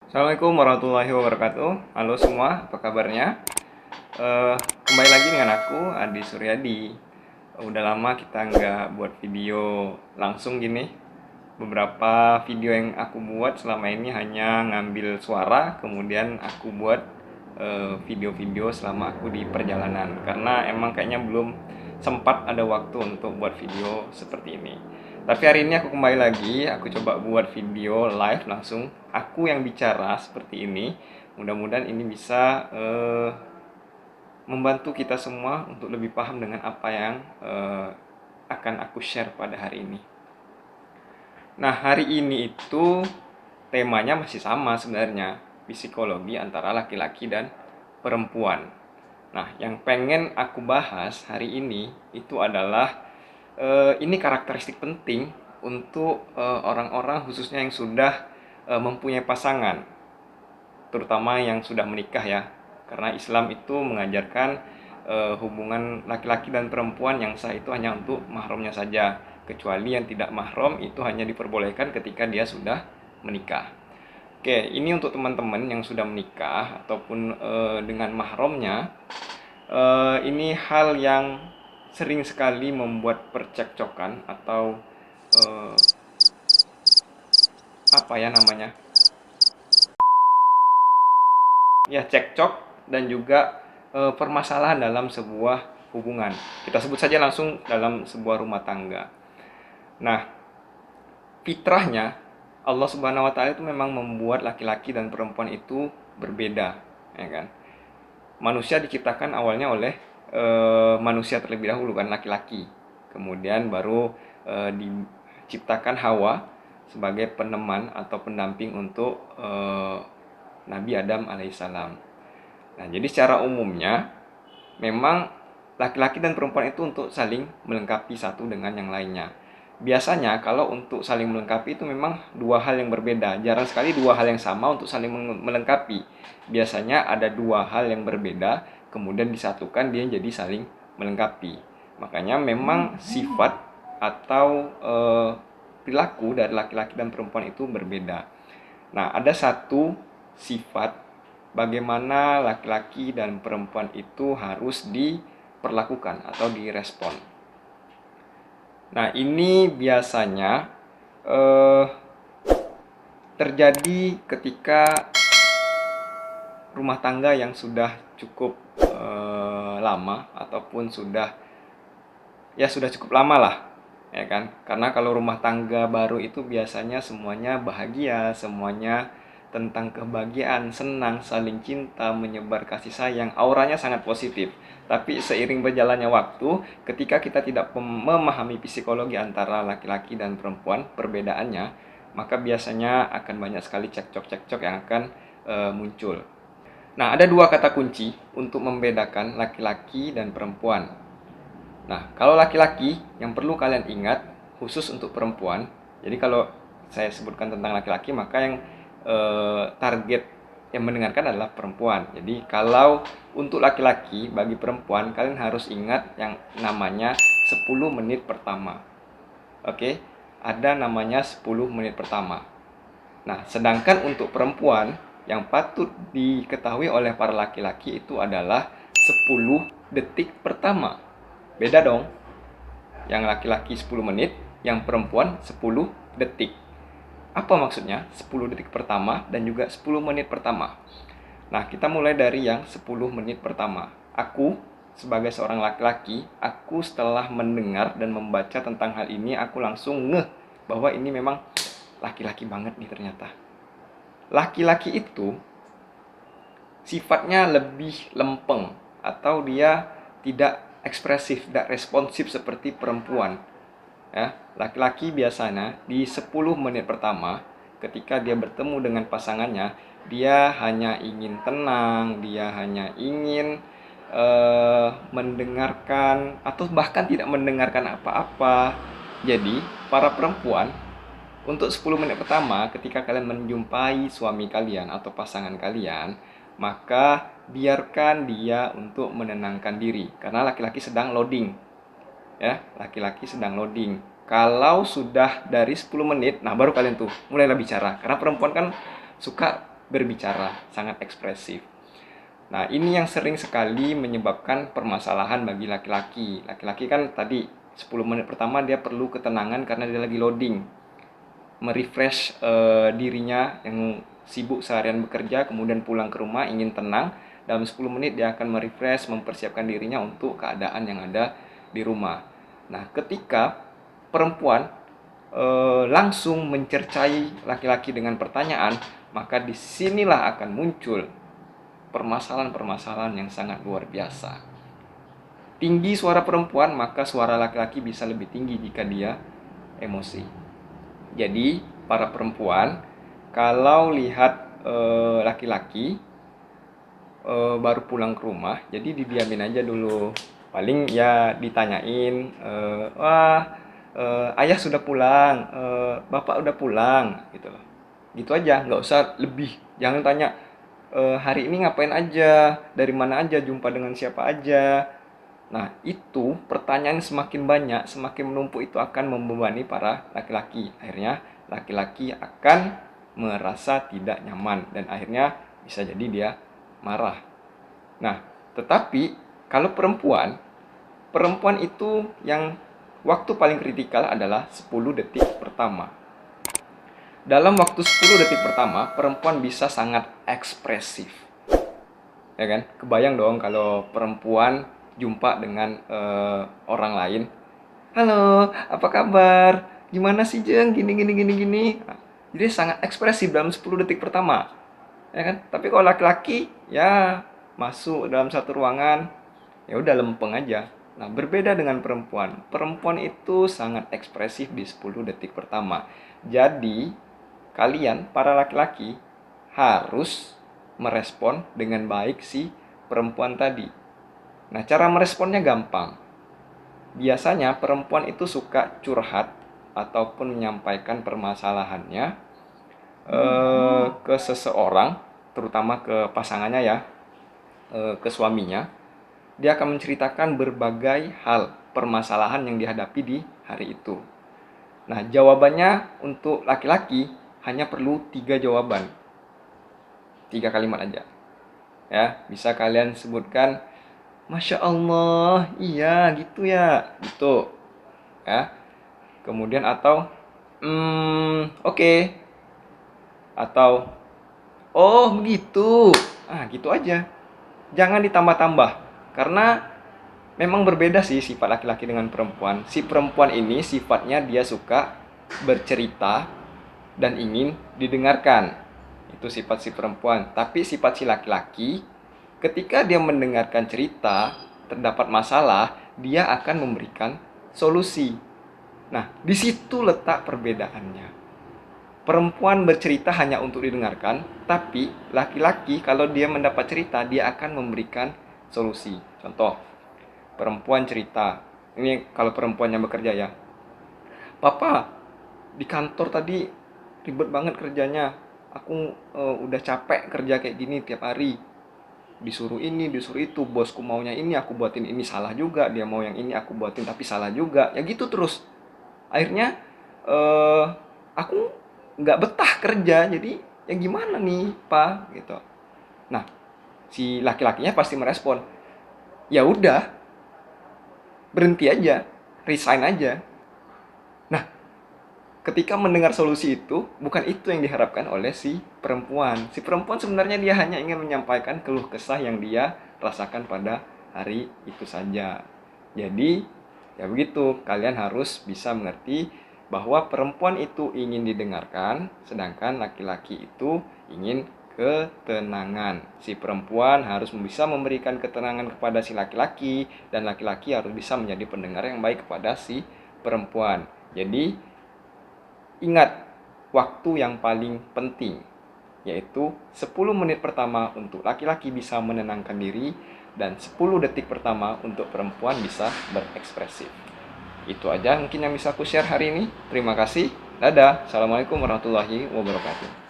Assalamualaikum warahmatullahi wabarakatuh. Halo semua, apa kabarnya? Eh, Kembali lagi dengan aku, Adi Suryadi. Udah lama kita nggak buat video langsung gini. Beberapa video yang aku buat selama ini hanya ngambil suara, kemudian aku buat video-video selama aku di perjalanan. Karena emang kayaknya belum sempat ada waktu untuk buat video seperti ini. Tapi hari ini aku kembali lagi, aku coba buat video live langsung. Aku yang bicara seperti ini. Mudah-mudahan ini bisa membantu kita semua untuk lebih paham dengan apa yang akan aku share pada hari ini. Nah, hari ini itu temanya masih sama sebenarnya, psikologi antara laki-laki dan perempuan. Nah, yang pengen aku bahas hari ini itu adalah ini karakteristik penting untuk orang-orang khususnya yang sudah mempunyai pasangan, terutama yang sudah menikah ya. Karena Islam itu mengajarkan hubungan laki-laki dan perempuan yang sah itu hanya untuk mahramnya saja, kecuali yang tidak mahram itu hanya diperbolehkan ketika dia sudah menikah. Oke, ini untuk teman-teman yang sudah menikah ataupun dengan mahramnya. Ini hal yang sering sekali membuat percekcokan atau eh, apa ya namanya, ya cekcok dan juga permasalahan dalam sebuah hubungan. Kita sebut saja langsung dalam sebuah rumah tangga. Nah, fitrahnya Allah Subhanahu wa taala itu memang membuat laki-laki dan perempuan itu berbeda, ya kan? Manusia diciptakan awalnya oleh manusia terlebih dahulu kan, laki-laki. Kemudian baru diciptakan Hawa sebagai peneman atau pendamping untuk Nabi Adam alaihissalam. Nah, jadi secara umumnya memang laki-laki dan perempuan itu untuk saling melengkapi satu dengan yang lainnya. Biasanya kalau untuk saling melengkapi itu memang dua hal yang berbeda. Jarang sekali dua hal yang sama untuk saling melengkapi. Biasanya ada dua hal yang berbeda, kemudian disatukan dia jadi saling melengkapi. Makanya memang sifat atau perilaku dari laki-laki dan perempuan itu berbeda. Nah, ada satu sifat bagaimana laki-laki dan perempuan itu harus diperlakukan atau direspon. Nah, ini biasanya terjadi ketika rumah tangga yang sudah cukup lama ataupun sudah cukup lama lah, ya kan? Karena kalau rumah tangga baru itu biasanya semuanya bahagia, semuanya tentang kebahagiaan, senang, saling cinta, menyebar kasih sayang, auranya sangat positif. Tapi seiring berjalannya waktu, ketika kita tidak memahami psikologi antara laki-laki dan perempuan, perbedaannya, maka biasanya akan banyak sekali cekcok-cekcok yang akan muncul. Nah, ada dua kata kunci untuk membedakan laki-laki dan perempuan. Nah, kalau laki-laki yang perlu kalian ingat, khusus untuk perempuan, jadi kalau saya sebutkan tentang laki-laki, maka yang target yang mendengarkan adalah perempuan. Jadi kalau untuk laki-laki, bagi perempuan kalian harus ingat yang namanya 10 menit pertama. Oke, ada namanya 10 menit pertama. Nah, sedangkan untuk perempuan yang patut diketahui oleh para laki-laki itu adalah 10 detik pertama. Beda dong. Yang laki-laki 10 menit, yang perempuan 10 detik. Apa maksudnya 10 detik pertama dan juga 10 menit pertama? Nah, kita mulai dari yang 10 menit pertama. Aku sebagai seorang laki-laki, aku setelah mendengar dan membaca tentang hal ini, aku langsung ngeh bahwa ini memang laki-laki banget nih ternyata. Laki-laki itu sifatnya lebih lempeng atau dia tidak ekspresif, tidak responsif seperti perempuan. Ya, laki-laki biasanya di 10 menit pertama ketika dia bertemu dengan pasangannya, dia hanya ingin tenang, dia hanya ingin mendengarkan atau bahkan tidak mendengarkan apa-apa. Jadi, para perempuan untuk 10 menit pertama ketika kalian menjumpai suami kalian atau pasangan kalian, maka biarkan dia untuk menenangkan diri karena laki-laki sedang loading. Ya, laki-laki sedang loading. Kalau sudah dari 10 menit, nah baru kalian tuh mulailah bicara. Karena perempuan kan suka berbicara, sangat ekspresif. Nah, ini yang sering sekali menyebabkan permasalahan bagi laki-laki. Laki-laki kan tadi 10 menit pertama dia perlu ketenangan karena dia lagi loading, merefresh dirinya yang sibuk seharian bekerja, kemudian pulang ke rumah ingin tenang. Dalam 10 menit dia akan merefresh, mempersiapkan dirinya untuk keadaan yang ada di rumah. Nah, ketika perempuan langsung mencercai laki-laki dengan pertanyaan, maka disinilah akan muncul permasalahan-permasalahan yang sangat luar biasa. Tinggi suara perempuan, maka suara laki-laki bisa lebih tinggi jika dia emosi. Jadi, para perempuan, kalau lihat laki-laki baru pulang ke rumah, jadi didiamin aja dulu. Paling ya ditanyain, ayah sudah pulang, bapak udah pulang, gitu loh. Gitu aja, nggak usah lebih. Jangan tanya, hari ini ngapain aja, dari mana aja, jumpa dengan siapa aja. Nah, itu pertanyaan semakin banyak, semakin menumpuk, itu akan membebani para laki-laki. Akhirnya laki-laki akan merasa tidak nyaman dan akhirnya bisa jadi dia marah. Nah, tetapi kalau perempuan itu yang waktu paling kritikal adalah 10 detik pertama. Dalam waktu 10 detik pertama, perempuan bisa sangat ekspresif. Ya kan? Kebayang dong kalau perempuan jumpa dengan orang lain. Halo, apa kabar? Gimana sih Jeng? Gini gini gini gini. Nah, jadi sangat ekspresif dalam 10 detik pertama. Ya kan? Tapi kalau laki-laki ya masuk dalam satu ruangan, ya udah lempeng aja. Nah, berbeda dengan perempuan. Perempuan itu sangat ekspresif di 10 detik pertama. Jadi, kalian para laki-laki harus merespon dengan baik si perempuan tadi. Nah, cara meresponnya gampang. Biasanya perempuan itu suka curhat ataupun menyampaikan permasalahannya ke seseorang, terutama ke pasangannya ya, ke suaminya. Dia akan menceritakan berbagai hal permasalahan yang dihadapi di hari itu. Nah, jawabannya untuk laki-laki hanya perlu 3 jawaban. 3 kalimat aja. Ya, bisa kalian sebutkan, Masya Allah, iya gitu ya, gitu. Ya. Kemudian atau, oke. Atau, oh begitu. Gitu aja. Jangan ditambah-tambah. Karena memang berbeda sih sifat laki-laki dengan perempuan. Si perempuan ini sifatnya dia suka bercerita dan ingin didengarkan. Itu sifat si perempuan. Tapi sifat si laki-laki, ketika dia mendengarkan cerita, terdapat masalah, dia akan memberikan solusi. Nah, di situ letak perbedaannya. Perempuan bercerita hanya untuk didengarkan, tapi laki-laki kalau dia mendapat cerita, dia akan memberikan solusi. Contoh, perempuan cerita. Ini kalau perempuan yang bekerja ya. Papa, di kantor tadi ribet banget kerjanya. Aku udah capek kerja kayak gini tiap hari. Disuruh ini, disuruh itu. Bosku maunya ini, aku buatin ini. Salah juga. Dia mau yang ini, aku buatin tapi salah juga. Ya gitu terus. Akhirnya aku nggak betah kerja. Jadi ya gimana nih, Pak? Gitu. Nah, si laki-lakinya pasti merespon, ya udah, berhenti aja, resign aja. Nah, ketika mendengar solusi itu, bukan itu yang diharapkan oleh si perempuan. Si perempuan sebenarnya dia hanya ingin menyampaikan keluh kesah yang dia rasakan pada hari itu saja. Jadi, ya begitu, kalian harus bisa mengerti bahwa perempuan itu ingin didengarkan, sedangkan laki-laki itu ingin ketenangan. Si perempuan harus bisa memberikan ketenangan kepada si laki-laki, dan laki-laki harus bisa menjadi pendengar yang baik kepada si perempuan. Jadi, ingat waktu yang paling penting, yaitu 10 menit pertama untuk laki-laki bisa menenangkan diri, dan 10 detik pertama untuk perempuan bisa berekspresi. Itu aja mungkin yang bisa aku share hari ini. Terima kasih. Dadah. Assalamualaikum warahmatullahi wabarakatuh.